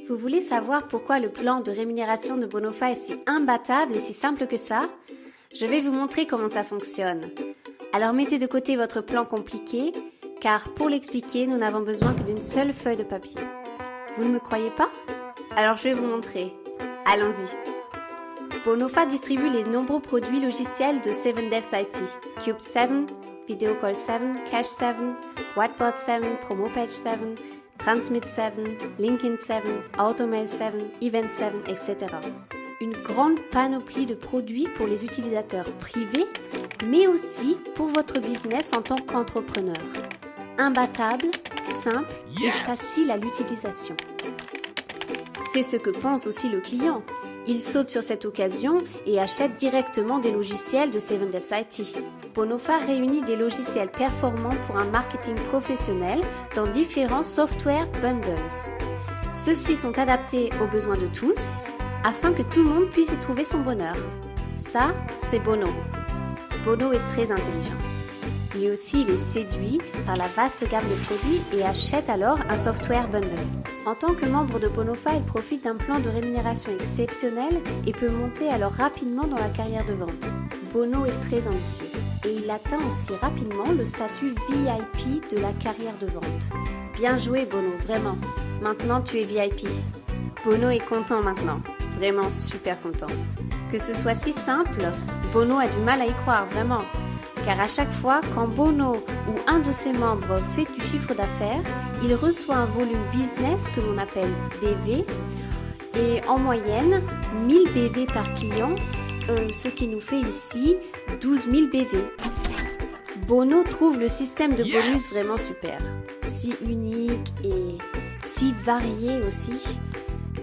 Vous voulez savoir pourquoi le plan de rémunération de Bonofa est si imbattable et si simple que ça? Je vais vous montrer comment ça fonctionne. Alors mettez de côté votre plan compliqué, car pour l'expliquer, nous n'avons besoin que d'une seule feuille de papier. Vous ne me croyez pas? Alors je vais vous montrer. Allons-y. Bonofa distribue les nombreux produits logiciels de 7devs IT. Cube 7, Video Call 7, Cache 7, Whiteboard 7, Promo Page 7, Transmit 7, LinkedIn 7, Automail 7, Event 7, etc. Une grande panoplie de produits pour les utilisateurs privés, mais aussi pour votre business en tant qu'entrepreneur. Imbattable, simple et facile à l'utilisation. C'est ce que pense aussi le client. Il saute sur cette occasion et achète directement des logiciels de 7devs IT. Bonofa réunit des logiciels performants pour un marketing professionnel dans différents software bundles. Ceux-ci sont adaptés aux besoins de tous afin que tout le monde puisse y trouver son bonheur. Ça, c'est Bono. Bono est très intelligent. Lui aussi, il est séduit par la vaste gamme de produits et achète alors un software bundle. En tant que membre de Bonofa, il profite d'un plan de rémunération exceptionnel et peut monter alors rapidement dans la carrière de vente. Bono est très ambitieux et il atteint aussi rapidement le statut VIP de la carrière de vente. Bien joué Bono, vraiment. Maintenant tu es VIP. Bono est content maintenant, vraiment super content. Que ce soit si simple, Bono a du mal à y croire, vraiment. Car à chaque fois, quand Bono ou un de ses membres fait du chiffre d'affaires, il reçoit un volume business que l'on appelle BV et en moyenne 1000 BV par client, ce qui nous fait ici 12 000 BV. Bono trouve le système de bonus vraiment super, si unique et si varié aussi.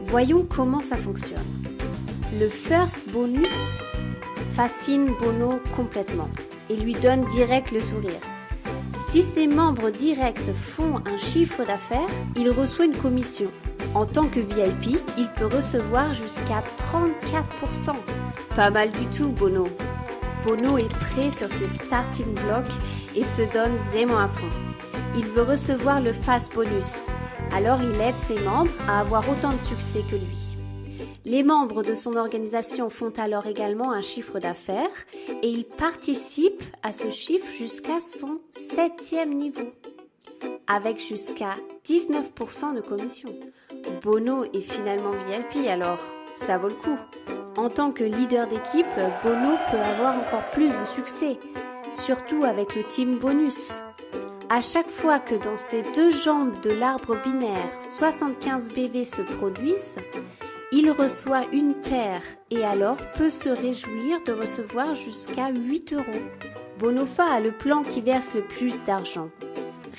Voyons comment ça fonctionne. Le first bonus fascine Bono complètement et lui donne direct le sourire. Si ses membres directs font un chiffre d'affaires, il reçoit une commission. En tant que VIP, il peut recevoir jusqu'à 34%. Pas mal du tout, Bono. Bono est prêt sur ses starting blocks et se donne vraiment à fond. Il veut recevoir le fast bonus, alors il aide ses membres à avoir autant de succès que lui. Les membres de son organisation font alors également un chiffre d'affaires et il participe à ce chiffre jusqu'à son 7e niveau, avec jusqu'à 19% de commission. Bono est finalement VIP, alors ça vaut le coup. En tant que leader d'équipe, Bono peut avoir encore plus de succès, surtout avec le team bonus. À chaque fois que dans ces deux jambes de l'arbre binaire, 75 BV se produisent, il reçoit une paire et alors peut se réjouir de recevoir jusqu'à 8 €. Bonofa a le plan qui verse le plus d'argent.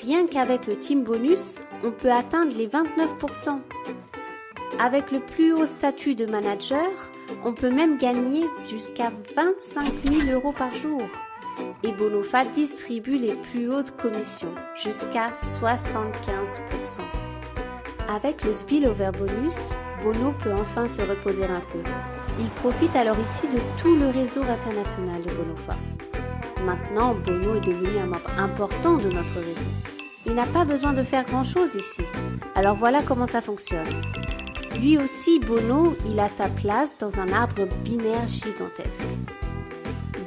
Rien qu'avec le team bonus, on peut atteindre les 29%. Avec le plus haut statut de manager, on peut même gagner jusqu'à 25 000 € par jour. Et Bonofa distribue les plus hautes commissions, jusqu'à 75%. Avec le spillover bonus, Bono peut enfin se reposer un peu. Il profite alors ici de tout le réseau international de Bonofa. Maintenant, Bono est devenu un membre important de notre réseau. Il n'a pas besoin de faire grand-chose ici. Alors voilà comment ça fonctionne. Lui aussi, Bono, il a sa place dans un arbre binaire gigantesque.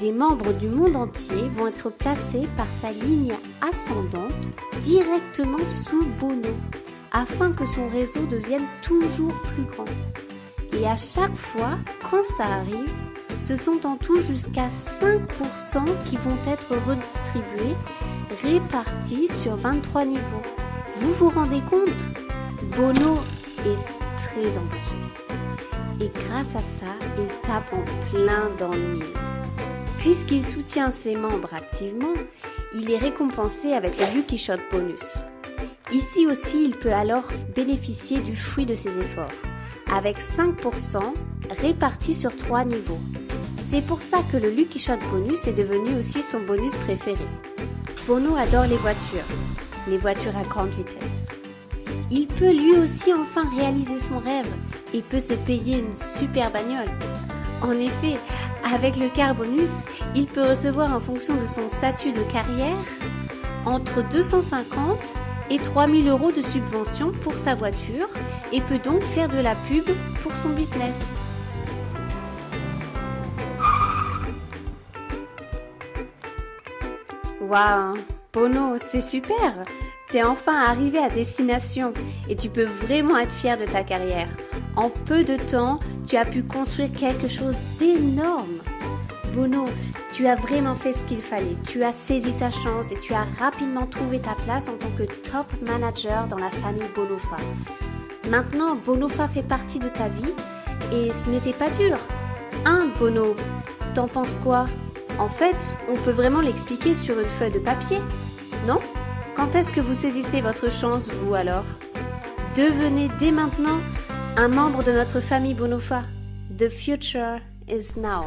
Des membres du monde entier vont être placés par sa ligne ascendante directement sous Bono, afin que son réseau devienne toujours plus grand. Et à chaque fois, quand ça arrive, ce sont en tout jusqu'à 5% qui vont être redistribués, répartis sur 23 niveaux. Vous vous rendez compte? Bono est très engagé. Et grâce à ça, il tape en plein dans le mille. Puisqu'il soutient ses membres activement, il est récompensé avec le Lucky Shot bonus. Ici aussi, il peut alors bénéficier du fruit de ses efforts, avec 5% répartis sur 3 niveaux. C'est pour ça que le Lucky Shot bonus est devenu aussi son bonus préféré. Bono adore les voitures à grande vitesse. Il peut lui aussi enfin réaliser son rêve et peut se payer une super bagnole. En effet, avec le car bonus, il peut recevoir en fonction de son statut de carrière entre 250 et 3 000 € de subvention pour sa voiture et peut donc faire de la pub pour son business. Waouh, Bono, c'est super! T'es enfin arrivé à destination et tu peux vraiment être fier de ta carrière. En peu de temps, tu as pu construire quelque chose d'énorme. Bono, tu as vraiment fait ce qu'il fallait. Tu as saisi ta chance et tu as rapidement trouvé ta place en tant que top manager dans la famille Bonofa. Maintenant, Bonofa fait partie de ta vie et ce n'était pas dur. Hein, Bono, t'en penses quoi? En fait, on peut vraiment l'expliquer sur une feuille de papier, non? Quand est-ce que vous saisissez votre chance, vous alors? Devenez dès maintenant un membre de notre famille Bonofa. The future is now.